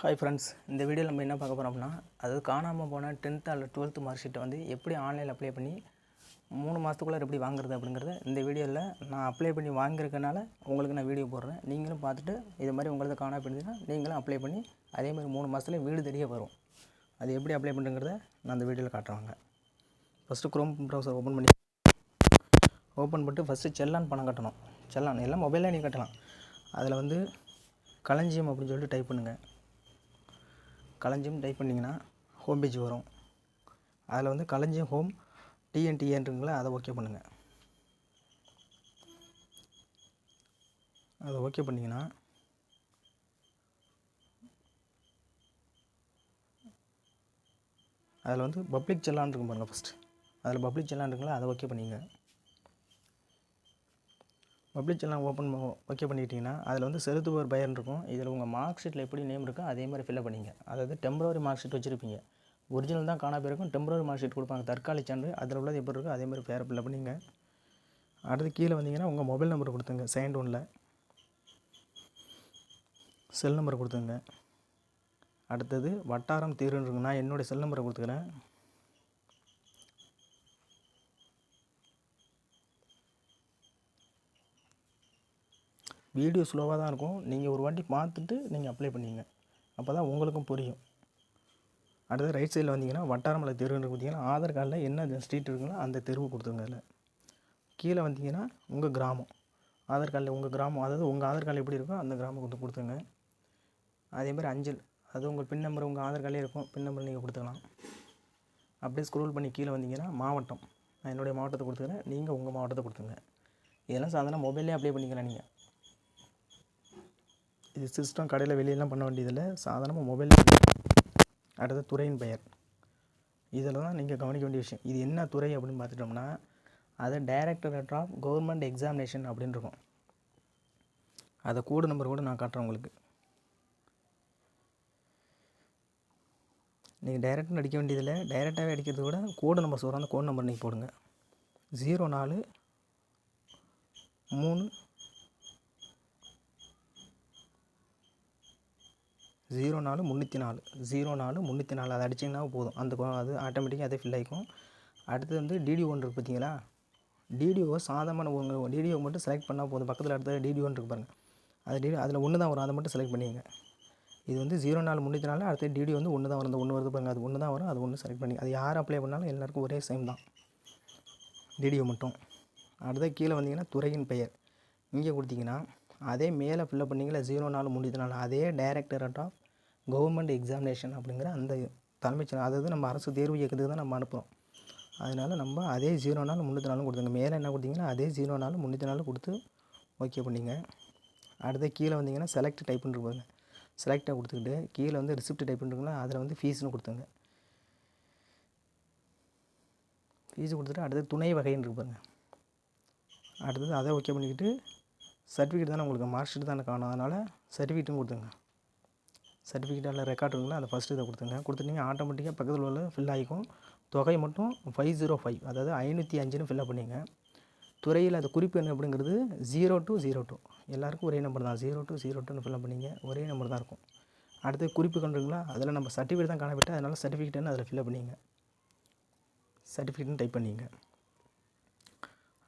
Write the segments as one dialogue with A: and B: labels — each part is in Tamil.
A: ஹாய் ஃப்ரெண்ட்ஸ், இந்த வீடியோவில் நம்ம என்ன பார்க்க போகிறோம் அப்படின்னா, அதாவது காணாமல் போன 10th அல்லது 12th மார்க் ஷீட்டை வந்து எப்படி ஆன்லைனில் அப்ளை பண்ணி 3 மாதத்துக்குள்ளே எப்படி வாங்குறது அப்படிங்கிறத இந்த வீடியோவில் நான் அப்ளை பண்ணி வாங்கியிருக்கனால உங்களுக்கு நான் வீடியோ போடுறேன். நீங்களும் பார்த்துட்டு இது மாதிரி உங்களுக்கு காணாமல் போயிருந்தீங்கன்னா நீங்களும் அப்ளை பண்ணி அதேமாதிரி 3 மாதத்துல வீடு தேடியே வரும். அது எப்படி அப்ளை பண்ணுறங்கிறத நான் அந்த வீடியோவில் காட்டுறாங்க. ஃபஸ்ட்டு குரோம் ப்ரௌசர் ஓப்பன் பண்ணிட்டு ஃபஸ்ட்டு செல்லான் பணம் கட்டணும். செல்லான் எல்லாம் மொபைலில் நீங்கள் கட்டலாம். அதில் வந்து களஞ்சியம் அப்படின்னு சொல்லிட்டு டைப் பண்ணுங்கள். களஞ்சியம் டைப் பண்ணிங்கன்னா ஹோம் பேஜ் வரும். அதில் வந்து களஞ்சியம் ஹோம் டிஎன்டிஏன்றங்களா அதை ஓகே பண்ணுங்கள். அதை ஓகே பண்ணிங்கன்னா அதில் வந்து பப்ளிக் செல்லான் இருக்கும் பாருங்கள். ஃபஸ்ட்டு அதில் பப்ளிக் செல்லான் இருக்குங்களா அதை ஓகே பண்ணிங்க. பப்ளிக் செல்லான் ஓகே பண்ணிக்கிட்டிங்கன்னா அதில் வந்து செலுத்துபவர் பெயர்னு இருக்கும். இதில் உங்கள் மார்க் ஷீட்டில் எப்படி நேம் இருக்கோ அதே மாதிரி ஃபில்அப் பண்ணிங்க. அதாவது டெம்பரரி மார்க் ஷீட் வச்சுருப்பீங்க. ஒரிஜினல் தான் காணா போயிருக்கும். டெம்பரரி மார்க் ஷீட் கொடுப்பாங்க, தற்காலிக சான்று. அதில் உள்ளது எப்படி இருக்கோ அதே மாதிரி பேரை ஃபில்அப் பண்ணிங்க. அடுத்து கீழே வந்தீங்கன்னா உங்கள் மொபைல் நம்பர் கொடுத்துங்க. செகண்ட் ஒன்றில் செல் நம்பரை கொடுத்துங்க. அடுத்தது வட்டாரம் தீர்வுன்னு இருக்குங்க. நான் என்னுடைய செல் நம்பரை கொடுத்துக்கிறேன். வீடியோ ஸ்லோவாக தான் இருக்கும். நீங்கள் ஒரு வாட்டி பார்த்துட்டு நீங்கள் அப்ளை பண்ணிங்க. அப்போ தான் உங்களுக்கும் புரியும். அடுத்து ரைட் சைடில் வந்தீங்கன்னா வட்டாரமலை தெருவுன்னு கொடுத்தீங்கன்னா ஆதார் கார்டில் என்ன ஸ்ட்ரீட் இருக்குங்களோ அந்த தெருவு கொடுத்துருங்க. அதில் கீழே வந்தீங்கன்னா உங்கள் கிராமம், ஆதார் கார்டில் உங்கள் கிராமம், அதாவது உங்கள் ஆதார் கார்டில் எப்படி இருக்கோ அந்த கிராமம் கொடுத்துருங்க. அதேமாதிரி அஞ்சல், அது உங்கள் பின் நம்பர் உங்கள் ஆதார் கார்டிலே இருக்கும். பின் நம்பர் நீங்கள் கொடுத்துக்கலாம். அப்படியே ஸ்க்ரோல் பண்ணி கீழே வந்தீங்கன்னா மாவட்டம், நான் என்னுடைய மாவட்டத்தை கொடுத்துக்கிறேன். நீங்கள் உங்கள் மாவட்டத்தை கொடுத்துங்க. இதெல்லாம் சாதாரண மொபைல்லே அப்ளை பண்ணிக்கலாம். நீங்கள் இது சிஸ்டம் கடையில் வெளியெல்லாம் பண்ண வேண்டியதில்லை, சாதாரணமாக மொபைல். அடுத்த துறையின் பெயர், இதில் தான் நீங்கள் கவனிக்க வேண்டிய விஷயம். இது என்ன துறை அப்படின்னு பார்த்துட்டோம்னா அது டைரக்டரேட் ஆஃப் கவர்மெண்ட் எக்ஸாமினேஷன் அப்படின்னு இருக்கும். அதை கோடு நம்பர் கூட நான் காட்டுறேன் உங்களுக்கு. நீங்கள் டைரெக்டாக அடிக்க வேண்டியதில்லை, டைரெக்டாகவே அடிக்கிறத விட கோடு நம்பர் சொல்கிறோம். அந்த கோடு நம்பர் நீங்கள் போடுங்க. 04 3 04 304 அதை அடிச்சிங்கன்னா போதும். அது ஆட்டோமேட்டிக்காக அதே ஃபில் ஆகிக்கும். அடுத்து வந்து டிடிஓ ஒன்று இருக்குது பார்த்தீங்களா, டிடிஓ சாதாரண உங்கள் டிடிஓ மட்டும் செலக்ட் பண்ணால் போதும். பக்கத்தில் அடுத்த டிடிஓன்னு இருக்கு பாருங்கள், அது அதில் ஒன்று தான் வரும். அதை மட்டும் செலக்ட் பண்ணிங்க. இது வந்து 04 304, அடுத்த டிடிஓ வந்து ஒன்று தான் வரும். அந்த ஒன்று வருது பாருங்கள், அது ஒன்று தான் வரும். அது ஒன்று செலக்ட் பண்ணி, அது யார் அப்ளை பண்ணாலும் எல்லாருக்கும் ஒரே சேம் தான், டிடிஓ மட்டும். அடுத்த கீழே வந்தீங்கன்னா துறையின் பெயர் இங்கே கொடுத்தீங்கன்னா அதே மேலே ஃபில்அப் பண்ணிங்களா 04 304, அதே டைரக்டரேட் ஆஃப் கவர்மெண்ட் எக்ஸாமினேஷன் அப்படிங்கிற அந்த தலைமைச் செயலகம், அதாவது நம்ம அரசு தேர்வு இயக்கத்துக்கு தான் நம்ம அனுப்புகிறோம். அதனால் நம்ம அதே 04 304 கொடுத்துங்க. மேலே என்ன கொடுத்தீங்கன்னா அதே 04 304 கொடுத்து ஓகே பண்ணிங்க. அடுத்து கீழே வந்தீங்கன்னா செலக்ட் டைப் பண்ணிருப்பாங்க. செலக்டை கொடுத்துக்கிட்டு கீழே வந்து ரிசிப்ட் டைப் பண்ணிருக்கீங்களா, அதில் வந்து ஃபீஸ்னு கொடுத்துங்க. ஃபீஸ் கொடுத்துட்டு அடுத்து துணை வகைன்னு இருப்பாங்க. அடுத்தது அதை ஓகே பண்ணிக்கிட்டு சர்டிஃபிகேட் தானே உங்களுக்கு மார்க் ஷீட் தானே காணும், அதனால் சர்டிஃபிகேட்டும் கொடுத்துங்க. சர்டிஃபிகேட் அதில் ரெக்கார்ட் இருக்குங்களா, அதை ஃபஸ்ட்டு இதை கொடுத்துட்டீங்க. ஆட்டோமேட்டிக்காக பக்கத்தில் உள்ள ஃபில் ஆகிக்கும். தொகை மட்டும் 505, அதாவது 505ன்னு ஃபில்அப் பண்ணிங்க. துறையில் அது குறிப்பு என்ன அப்படிங்கிறது 0 to 02, எல்லாேருக்கும் ஒரே நம்பர் தான். 0 to 02ன்னு ஃபில்அப் பண்ணிங்க. ஒரே நம்பர் தான் இருக்கும். அடுத்து குறிப்பு கண்டுங்களா, அதில் நம்ம சர்டிஃபிகேட் தான் காணப்பட்டு, அதனால் சர்டிஃபிகேட்னு அதில் ஃபில்அப் பண்ணிங்க. சர்டிஃபிகேட்னு டைப் பண்ணிங்க.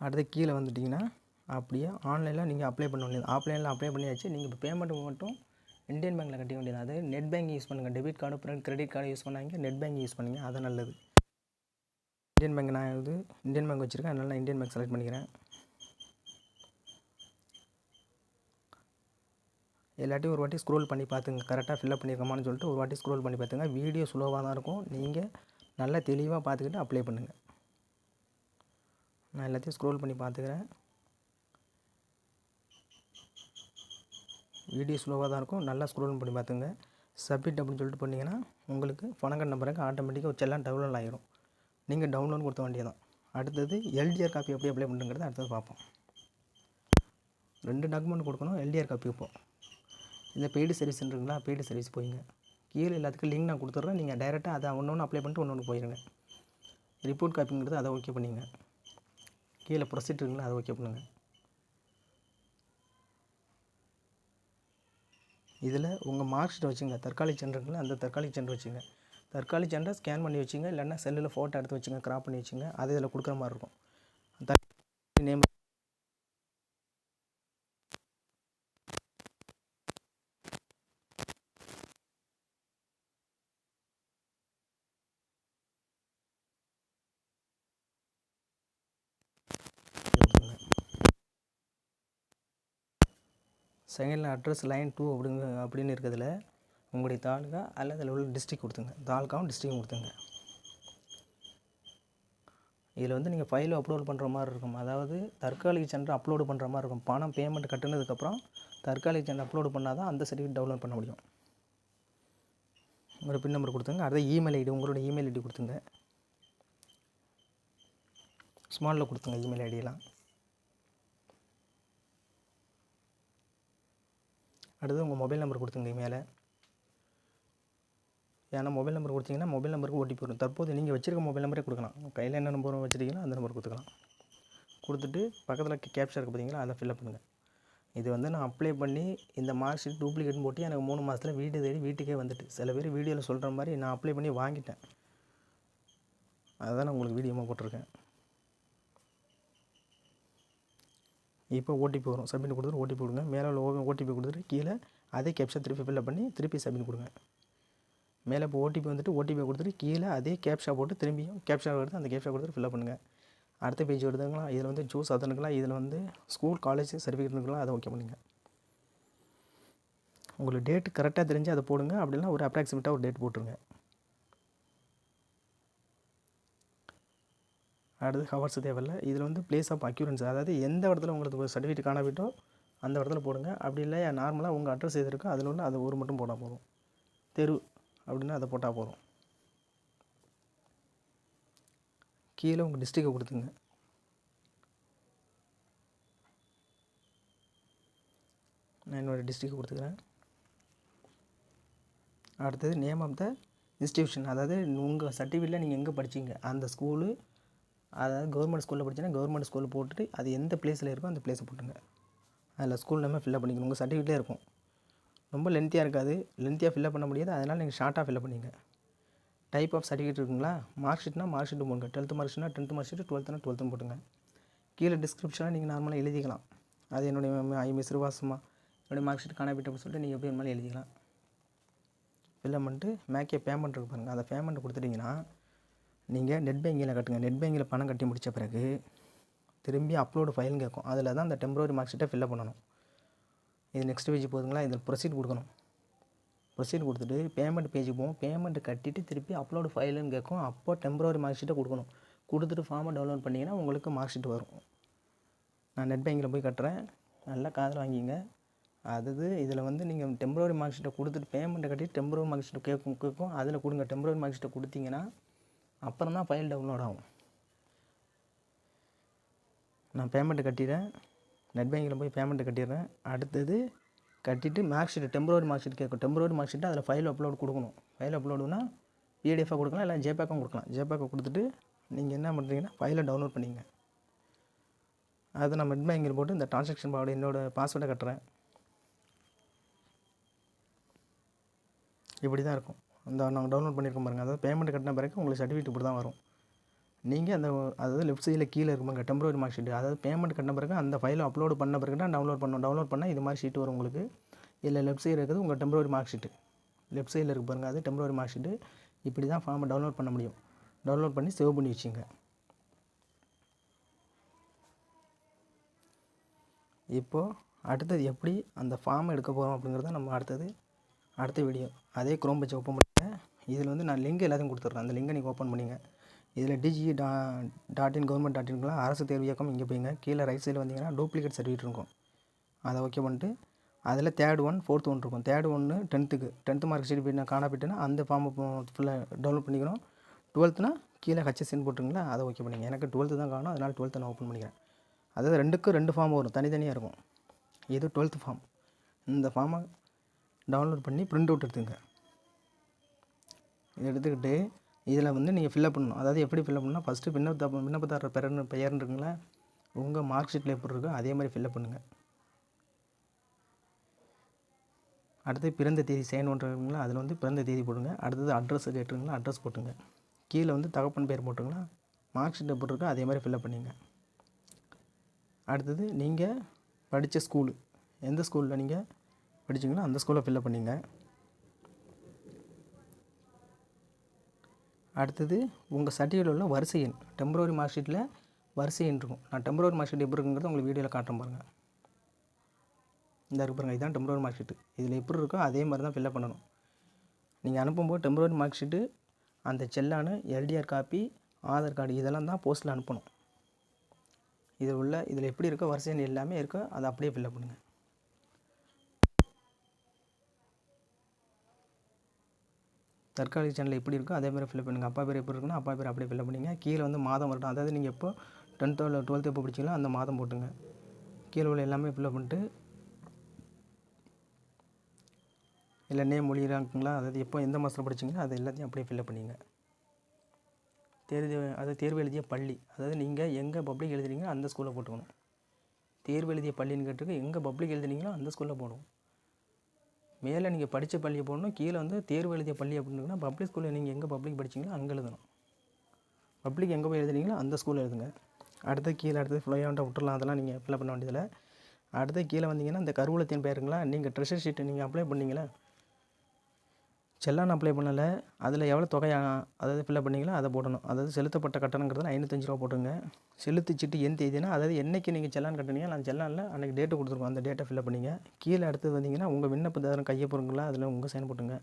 A: அடுத்து கீழே வந்துட்டிங்கன்னா அப்படியே ஆன்லைனில் நீங்கள் அப்ளை பண்ண வேண்டியது. ஆஃப்லைனில் அப்ளை பண்ணியாச்சு. நீங்கள் இப்போ பேமெண்ட் மட்டும் இந்தியன் பேங்க்கில் கட்ட வேண்டியது. அது நெட் பேங்கிங் யூஸ் பண்ணுங்கள். Debit card credit card use பண்ணாங்க, நெட் பேங்கிங் யூஸ் பண்ணுங்கள், அது நல்லது. இந்தியன் பேங்க், நான் வந்து இந்தியன் பேங்க் வச்சுருக்கேன், அதனால் நான் இந்தியன் பேங்க் செலக்ட் பண்ணிக்கிறேன். எல்லாத்தையும் ஒரு வாட்டி ஸ்க்ரோல் பண்ணி பார்த்துங்க, கரெக்டாக ஃபில்அப் பண்ணியிருக்கோமான்னு சொல்லிட்டு ஒரு வாட்டி ஸ்க்ரோல் பண்ணி பார்த்துங்க. வீடியோ ஸ்லோவாக தான் இருக்கும், நீங்கள் நல்லா தெளிவாக பார்த்துக்கிட்டு அப்ளை பண்ணுங்கள். நான் எல்லாத்தையும் ஸ்க்ரோல் பண்ணி பார்த்துக்கிறேன். வீடியோ ஸ்லோவாக தான் இருக்கும், நல்லா ஸ்க்ரோல் பண்ணி பார்த்துங்க. சப்மிட் அப்படின்னு சொல்லிட்டு பண்ணிங்கன்னா உங்களுக்கு பணக்கார்டு நம்பருக்கு ஆட்டோமேட்டிக்காக வச்செல்லாம் டவுன்லோட் ஆகிடும். நீங்கள் டவுன்லோட் கொடுத்த வேண்டியதான். அடுத்தது எல்டிஆர் காப்பி எப்படி அப்ளை பண்ணுங்கிறது அடுத்தது பார்ப்போம். 2 டாக்குமெண்ட் கொடுக்கணும். எல்டிஆர் காப்பி இப்போ இந்த பெய்டு சர்வீஸ் இருக்குங்களா, பெய்டு சர்வீஸ் போயிங்க. கீழே எல்லாத்துக்கும் லிங்க் நான் கொடுத்துட்றேன். நீங்கள் டைரெக்டாக அதை ஒன்று அப்ளை பண்ணிட்டு ஒன்று போயிருங்க. ரிப்போர்ட் காப்பிங்கிறது அதை ஓகே பண்ணிங்க. கீழே ப்ரொசீட் இருக்குங்களா, அதை ஓகே பண்ணுங்கள். இதில் உங்கள் மார்க் ஷீட்டை வச்சுங்க, தற்காலிக சான்று இருக்குல்ல, அந்த தற்காலிக சான்று வச்சுங்க. தற்காலிக சான்றை ஸ்கேன் பண்ணி வச்சுங்க, இல்லைன்னா செல்லில் ஃபோட்டோ எடுத்து வச்சுங்க, கிராப் பண்ணி வச்சுங்க. அது இதில் கொடுக்குற மாதிரி இருக்கும். நேம் செகண்டில் அட்ரஸ் லைன் 2 அப்படின்னு இருக்கிறதுல உங்களுடைய தாலுகா அல்லது அதில் உள்ள டிஸ்ட்ரிக் கொடுத்துங்க. தாலுகாவும் டிஸ்ட்ரிக்கும் கொடுத்துங்க. இதில் வந்து நீங்கள் ஃபைல் அப்லோட் பண்ணுற மாதிரி இருக்கும். அதாவது தற்காலிக சான்று அப்லோடு பண்ணுற மாதிரி இருக்கும். பணம் பேமெண்ட் கட்டினதுக்கப்புறம் தற்காலிக சான்று அப்லோடு பண்ணால் தான் அந்த சர்டிஃபிகேட் டவுன்லோட் பண்ண முடியும். உங்களோட பின் நம்பர் கொடுத்துங்க. அடுத்த இமெயில் ஐடி, உங்களோட இமெயில் ஐடி கொடுத்துங்க. ஸ்மாலில் கொடுத்துங்க இமெயில் ஐடியெல்லாம். அடுத்து உங்கள் மொபைல் நம்பர் கொடுத்துங்க மேலே. ஏன்னா மொபைல் நம்பர் கொடுத்தீங்கன்னா மொபைல் நம்பருக்கு ஓடிபி வரும். தற்போது நீங்கள் வச்சுருக்க மொபைல் நம்பரே கொடுக்கலாம். கையில் என்ன நம்பர் வச்சுருக்கீங்களோ அந்த நம்பர் கொடுத்துக்கலாம். கொடுத்துட்டு பக்கத்தில் கேப்ச்சா இருக்குது பார்த்தீங்களா, அதை ஃபில்அப் பண்ணுங்கள். இது வந்து நான் அப்ளை பண்ணி இந்த மார்க் ஷீட் டூப்ளிகேட்னு போட்டு எனக்கு 3 மாதத்தில் வீடு தேடி வீட்டுக்கே வந்துட்டு. சில பேர் வீடியோவில் சொல்கிற மாதிரி நான் அப்ளை பண்ணி வாங்கிட்டேன். அதுதான் நான் உங்களுக்கு வீடியோமாக போட்டிருக்கேன். இப்போ ஓடிபி வரும். சப்மிட் கொடுத்துட்டு ஓடிபி கொடுங்க. மேலே உள்ள ஓடிபி கொடுத்துட்டு கீழே அதே கேப்ச்சா திருப்பி ஃபில்அப் பண்ணி திருப்பி சப்மிட் கொடுங்க. மேலே இப்போ ஓடிபி வந்துட்டு ஓடிபி கொடுத்துட்டு கீழே அதே கேப்ச்சா போட்டு திரும்பியும் கேப்ச்சா எடுத்து அந்த கேப்ச்சா கொடுத்துட்டு ஃபில்அப் பண்ணுங்கள். அடுத்த பேஜ் வருதுங்களா, இதில் வந்து சூஸ் அதனுக்குலாம், இதில் வந்து ஸ்கூல் காலேஜ் சர்டிஃபிகேட்டுக்கெலாம் அதை ஓகே பண்ணுங்கள். உங்களுக்கு டேட்டு கரெக்டாக தெரிஞ்சு அதை போடுங்க. அப்படின்னா ஒரு அப்ராக்சிமேட்டாக ஒரு டேட் போட்டுருங்க. அடுத்து ஹவர்ஸ் தேவையில்லை. இதில் வந்து பிளேஸ் ஆஃப் அக்யூரன்ஸ், அதாவது எந்த இடத்துல உங்களுக்கு ஒரு சர்டிஃபிகேட் காணாவிட்டோ அந்த இடத்துல போடுங்க. அப்படி இல்லை நார்மலாக உங்கள் அட்ரஸ் எது இருக்கோ அதில் உள்ள அது ஒரு மட்டும் போட்டால் போதும். தெரு அப்படின்னா அதை போட்டால் போதும். கீழே உங்கள் டிஸ்ட்ரிக்டை கொடுத்துங்க. நான் என்னோடய டிஸ்ட்ரிக்டை கொடுத்துக்கிறேன். அடுத்தது நேம் ஆஃப் த இன்ஸ்டியூஷன், அதாவது உங்கள் சர்டிஃபிகேட்டில் நீங்கள் எங்கே படிச்சிங்க அந்த ஸ்கூலு, அதாவது கவர்மெண்ட் ஸ்கூலில் படிச்சிங்கன்னா கவர்மெண்ட் ஸ்கூலில் போட்டுட்டு அது எந்த பிளேஸில் இருக்கோ அந்த பிளேஸை போட்டுங்க. அதில் ஸ்கூல் நேமே ஃபில்அப் பண்ணிக்கணும். உங்கள் சர்டிஃபிகேட்லேயே இருக்கும். ரொம்ப லென்த்தியாக இருக்காது. லென்த்தியாக ஃபில்அப் பண்ண முடியாது. அதனால் நீங்கள் ஷார்ட்டாக ஃபில்அப் பண்ணிங்க. டைப் ஆஃப் சர்டிஃபிகேட் இருக்குங்களா, மார்க் ஷீட்னா மார்க் ஷீட்டு போடுங்க. 10th mark ஷீட்னா 10th mark sheet, 12th 12th போட்டுங்க. கீழே டிஸ்கிரிப்ஷனாக நீங்கள் நார்மலாக எழுதிக்கலாம். அது என்னுடைய மிஸ் வாசமா என்னுடைய மார்க் ஷீட் காணாபிட்டு அப்படின்னு சொல்லிட்டு நீங்கள் எப்படி வேணுமாலும் எழுதிக்கலாம். ஃபில்அப் பண்ணிட்டு மேக்கே பேமெண்ட் இருக்கு பாருங்கள், அந்த பேமெண்ட் கொடுத்துட்டிங்கன்னா நீங்கள் நெட் பேங்கிங்கில் கட்டுங்க. நெட் பேங்கிங்கில் பணம் கட்டி முடித்த பிறகு திரும்பி அப்லோடு ஃபைல்னு கேட்கும். அதில் தான் அந்த டெம்பரரி மார்க் ஷீட்டை ஃபில்அப் பண்ணணும். இது நெக்ஸ்ட் பேஜ் போதுங்களா, இதில் ப்ரொசீட் கொடுக்கணும். ப்ரொசீட் கொடுத்துட்டு பேமெண்ட் பேஜுக்கு போவோம். பேமெண்ட் கட்டிட்டு திருப்பி அப்லோடு ஃபைலுன்னு கேட்கும். அப்போ டெம்பரரி மார்க் ஷீட்டை கொடுக்கணும். கொடுத்துட்டு ஃபார்மை டவுன்லோட் பண்ணிங்கன்னா உங்களுக்கு மார்க் ஷீட் வரும். நான் நெட் பேங்கில் போய் கட்டுறேன், நல்லா காதில் வாங்கிங்க. அதாவது இதில் வந்து நீங்கள் டெம்பரரி மார்க் ஷீட்டை கொடுத்துட்டு பேமெண்ட்டை கட்டிட்டு டெம்பரரி மார்க் ஷீட்டை கேட்கும். அதில் கொடுங்க. டெம்பரரி மார்க் ஷீட்டை கொடுத்தீங்கன்னா அப்புறம் தான் ஃபைல் டவுன்லோட் ஆகும். நான் பேமெண்ட்டு கட்டிடுறேன். நெட் பேங்கில் போய் பேமெண்ட்டு கட்டிடுறேன். அடுத்தது கட்டிட்டு mark sheet temporary mark sheet கேட்கும். டெம்பரரி மார்க் ஷீட்டு அதில் ஃபைல் அப்லோடு கொடுக்கணும். ஃபைல் அப்லோடுனா பிடிஎஃபாக கொடுக்கலாம், இல்லை ஜேபேக்கும் கொடுக்கலாம். ஜேபேக்கை கொடுத்துட்டு நீங்கள் என்ன பண்ணுறீங்கன்னா ஃபைலை டவுன்லோட் பண்ணிங்க. அது நான் நெட் பேங்கில் போட்டு இந்த ட்ரான்சாக்ஷன் பாவோட என்னோடய பாஸ்வேர்டை கட்டுறேன். இப்படி தான் இருக்கும். அந்த நாங்கள் டவுன்லோட் பண்ணியிருக்கோம் பாருங்கள். அதாவது பேமெண்ட் கட்டின பிறகு உங்களுக்கு சர்டிஃபிகேட் இப்படி தான் வரும். நீங்கள் அந்த அதாவது லெஃப்ட் சைடில் கீழே இருக்குமாங்க டெம்பரரி மார்க் ஷீட்டு, அதாவது பேமெண்ட் கட்டின பிறகு அந்த ஃபைலை அப்லோடு பண்ண பிறகு தான் டவுன்லோட் பண்ணணும். டவுன்லோட் பண்ணால் இது மாதிரி ஷீட் வரும் உங்களுக்கு. இதில் லெஃப்ட் சைடு இருக்கிறது உங்கள் டெம்பரரி மார்க் ஷீட்டு. லெஃப்ட் சைடில் இருக்கு பாருங்கள், அது டெம்பரரி மார்க் ஷீட்டு. இப்படி தான் ஃபார்மை டவுன்லோட் பண்ண முடியும். டவுன்லோட் பண்ணி சேவ் பண்ணி வச்சுங்க. இப்போது அடுத்தது எப்படி அந்த ஃபார்மை எடுக்க போகிறோம் அப்படிங்கிறத நம்ம அடுத்த வீடியோ. அதே குரோம் பேஜ் ஓப்பன் பண்ணுங்கள். இதில் வந்து நான் லிங்க் எல்லாத்தையும் கொடுத்துட்றேன். அந்த லிங்கை நீங்கள் ஓப்பன் பண்ணிங்க. இதில் DGE.in government.in அரசு தேர்வு இயக்கம் இங்கே போய்ங்க. கீழே ரைட் சைடில் வந்தீங்கன்னா டூப்ளிகேட் சர்டிஃபிகேட் இருக்கும். அதை ஓகே பண்ணிட்டு அதில் தேர்ட் ஒன் ஃபோர்த் ஒன் இருக்கும். தேர்ட் ஒன்று 10th மார்க் ஷீட் நான் காணாப்பிட்டுன்னா அந்த ஃபார்மை ஃபுல்லாக டவுன்லோட் பண்ணிக்கணும். 12th கீழே HSN போட்டுருங்களா, அதை ஓகே பண்ணிங்க. எனக்கு 12th தான் காணும், அதனால் 12th நான் ஓப்பன் பண்ணிக்கிறேன். அதாவது 2 ஃபார்ம் வரும், தனித்தனியாக இருக்கும். இது 12th ஃபார்ம். இந்த ஃபார்மை டவுன்லோட் பண்ணி பிரிண்ட் அவுட் எடுத்துங்க. எடுத்துக்கிட்டு இதில் வந்து நீங்கள் ஃபில்அப் பண்ணணும். அதாவது எப்படி ஃபில்அப் பண்ணால் ஃபஸ்ட்டு விண்ணப்பதாரர் பெயர்னு இருக்குங்களா, உங்கள் மார்க் ஷீட்டில் எப்படி இருக்கோ அதே மாதிரி ஃபில்அப் பண்ணுங்கள். அடுத்து பிறந்த தேதி சைன் பண்ணுறீங்களா, அதில் வந்து பிறந்த தேதி போட்டுங்க. அடுத்தது அட்ரஸ் கேட்டுருங்களா, அட்ரஸ் போட்டுங்க. கீழே வந்து தகப்பன் பேர் போட்டுங்களா, மார்க் ஷீட்டை போட்டிருக்கா அதே மாதிரி ஃபில்அப் பண்ணிங்க. அடுத்தது நீங்கள் படித்த ஸ்கூலு, எந்த ஸ்கூலில் நீங்கள் படிச்சிங்களோ அந்த ஸ்கூலை ஃபில்அப் பண்ணிங்க. அடுத்தது உங்கள் சர்டிஃபிகேட்டில் உள்ள வரிசை எண், டெம்பரவரி மார்க் ஷீட்டில் வரிசை எண் இருக்கும். நான் டெம்பரவரி மார்க் ஷீட் எப்படி இருக்குங்கிறது உங்களுக்கு வீடியோவில் காட்டுறேன் பாருங்கள். இந்த இருக்கு பாருங்கள், இதுதான் டெம்பரவரி மார்க் ஷீட்டு. இதில் எப்படி இருக்கோ அதே மாதிரி தான் ஃபில்அப் பண்ணணும். நீங்கள் அனுப்பும்போது டெம்பரவரி மார்க் ஷீட்டு, அந்த செல்லான எல்டிஆர் காப்பி, ஆதார் கார்டு இதெல்லாம் தான் போஸ்ட்டில் அனுப்பணும். இதில் எப்படி இருக்கோ வரிசை எண் எல்லாமே இருக்கோ அதை அப்படியே ஃபில்அப் பண்ணுங்கள். தற்காலிக சேனல் எப்படி இருக்கோ அதே மாதிரி ஃபில்அப் பண்ணுங்கள். அப்பா பேர் எப்படி இருக்குன்னா அப்பா பேர் அப்படியே ஃபில்அப் பண்ணிங்க. கீழே வந்து மாதம் வரட்டும், அதாவது நீங்கள் எப்போ 10th இல்லை 12th எப்போ படிச்சிங்களோ அந்த மாதம் போட்டுங்க. கீழே உள்ள எல்லாமே ஃபில்அப் பண்ணிட்டு இல்லை நேம் மொழி இருக்குங்களா, அதாவது எப்போ எந்த மாதத்தில் படிச்சிங்களோ அது எல்லாத்தையும் அப்படியே ஃபில்அப் பண்ணிங்க. தேர்வு எழுதிய பள்ளி, அதாவது நீங்கள் எங்கே பப்ளிக் எழுதுறீங்களோ அந்த ஸ்கூலில் போட்டுக்கணும். தேர்வு எழுதிய பள்ளின்னு கேட்டிருக்கு, எங்கே பப்ளிக் எழுதுனீங்களோ அந்த ஸ்கூலில் போடணும். மேலே நீங்கள் படித்த பள்ளியை போடணும், கீழே வந்து தேர்வு எழுதிய பள்ளி அப்படின்னா பப்ளிக் ஸ்கூலில் நீங்கள் எங்கே பப்ளிக் படிச்சிங்களோ அங்கே எழுதணும். பப்ளிக் எங்கே போய் எழுதுனீங்களோ அந்த ஸ்கூலில் எழுதுங்க. அடுத்தது ஃப்ளோயாண்டாக விட்டுறலாம், அதெல்லாம் நீங்கள் ஃபில்அப் பண்ண வேண்டியதில்லை. அடுத்து கீழே வந்தீங்கன்னா இந்த கருவூலத்தின் பேருங்களா, நீங்கள் ட்ரெஷர் ஷீட்டு நீங்கள் அப்ளை பண்ணிங்களா, செல்லான் அப்ளை பண்ணலை, அதில் எவ்வளோ தொகை அதாவது ஃபில்அப் பண்ணிங்களோ அதை போடணும். அதாவது செலுத்தப்பட்ட கட்டணங்கிறதுல 505 ரூபா போட்டுங்க. செலுத்திச்சிட்டு என் தேதினா, அதாவது என்றைக்கு நீங்கள் செல்லான் கட்டினீங்க அந்த செல்லானில் அன்றைக்கி டேட்டு கொடுத்துருக்கோம், அந்த டேட்டை ஃபில்அப் பண்ணிங்க. கீழே அடுத்தது வந்தீங்கன்னா உங்கள் விண்ணப்பதாரன் கையொப்பங்களா அதில் உங்கள் சைன் போட்டுங்க.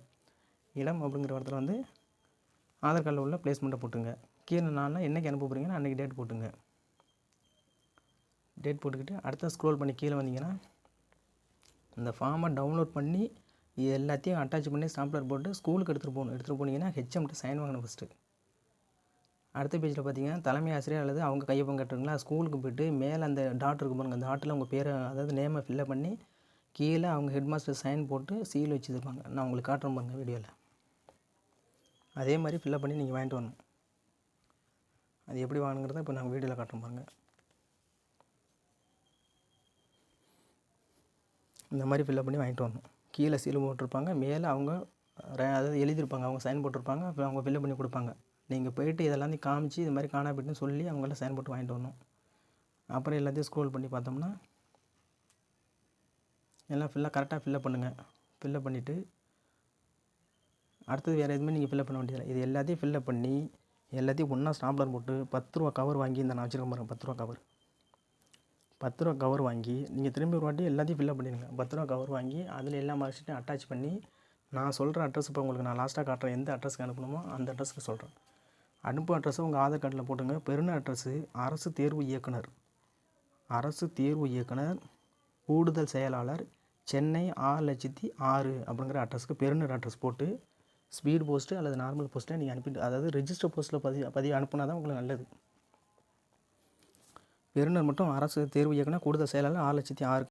A: இடம் அப்படிங்கிற இடத்துல வந்து ஆதார் கார்டில் உள்ள ப்ளேஸ்மெண்ட்டை போட்டுங்க. கீழே நான் என்றைக்கு அனுப்ப போகிறீங்கன்னா அன்றைக்கி டேட் போட்டுங்க. டேட் போட்டுக்கிட்டு அடுத்த ஸ்க்ரோல் பண்ணி கீழே வந்தீங்கன்னா இந்த ஃபார்மை டவுன்லோட் பண்ணி இது எல்லாத்தையும் அட்டாச் பண்ணி ஸ்டாம்ப்லர் போட்டு ஸ்கூலுக்கு எடுத்துகிட்டு போனீங்கன்னா ஹெச்எம்கிட்ட சைன் வாங்கணும் ஃபஸ்ட்டு. அடுத்த பேஜில் பார்த்தீங்கன்னா தலைமை ஆசிரியர் அல்லது அவங்க கையொப்பம் கட்டுறீங்களா, ஸ்கூலுக்கு போய்ட்டு மேலே அந்த டாட் இருக்கு பாருங்கள், அந்த டாட்டில் உங்கள் பேரை அதாவது நேமை ஃபில்அப் பண்ணி கீழே அவங்க ஹெட் மாஸ்டர் சைன் போட்டு சீல் வச்சுருப்பாங்க. நான் உங்களுக்கு காட்டுறேன் பாருங்கள் வீடியோவில். அதே மாதிரி ஃபில்அப் பண்ணி நீங்கள் வாங்கிட்டு வரணும். அது எப்படி வாங்குங்கிறத இப்போ நாங்கள் வீடியோவில் காட்டுறோம் பாருங்கள். இந்த மாதிரி ஃபில்அப் பண்ணி வாங்கிட்டு வரணும். கீழே சீல் போட்டிருப்பாங்க, மேலே அவங்க அதாவது எழுதியிருப்பாங்க, அவங்க சைன் போட்டிருப்பாங்க, அப்புறம் அவங்க ஃபில்அப் பண்ணி கொடுப்பாங்க. நீங்கள் போய்ட்டு இதெல்லாம் காமிச்சு இது மாதிரி காணா போய்ட்டுன்னு சொல்லி அவங்கள்ட்ட சைன் போட்டு வாங்கிட்டு வரணும். அப்புறம் எல்லாத்தையும் ஸ்க்ரோல் பண்ணி பார்த்தோம்னா எல்லாம் கரெக்டாக ஃபில்அப் பண்ணுங்கள். ஃபில்அப் பண்ணிவிட்டு அடுத்தது வேறு எதுவுமே நீங்கள் ஃபில்அப் பண்ண வேண்டியதில்லை. இது எல்லாத்தையும் ஃபில்அப் பண்ணி எல்லாத்தையும் ஒன்றா ஸ்டாம்ப்லர் போட்டு 10 ரூபா கவர் வாங்கி இந்த நான் வச்சுருக்க பாருங்கள் 10 ரூபா கவர். 10 ரூபா கவர் வாங்கி நீங்கள் திரும்பி ஒரு வாட்டி எல்லாத்தையும் ஃபில்அப் பண்ணிடுங்க. 10 ரூபா கவர் வாங்கி அதில் எல்லா மார்க் ஷீட்டையும் அட்டாச் பண்ணி நான் சொல்கிற அட்ரஸ் இப்போ உங்களுக்கு நான் லாஸ்ட்டாக காட்டுறேன், எந்த அட்ரஸ்க்கு அனுப்பணுமோ அந்த அட்ரஸ்க்கு சொல்கிறேன். அனுப்பும் அட்ரஸை உங்கள் ஆதார் கார்டில் போட்டுங்க. பெறுநர் அட்ரஸு அரசு தேர்வு இயக்குனர், அரசு தேர்வு இயக்குனர் கூடுதல் செயலாளர் சென்னை 6,06,000 அப்படிங்கிற அட்ரஸ்க்கு பெறுநர் அட்ரஸ் போட்டு ஸ்பீடு போஸ்ட்டு அல்லது நார்மல் போஸ்ட்டை நீங்கள் அனுப்பிட்டு, அதாவது ரெஜிஸ்டர் போஸ்ட்டில் பதிவு அனுப்புனா தான் உங்களுக்கு நல்லது. பெறுநர் மட்டும் அரசு தேர்வு இயக்குனர் கூடுதல் செயலாளர் 6,06,000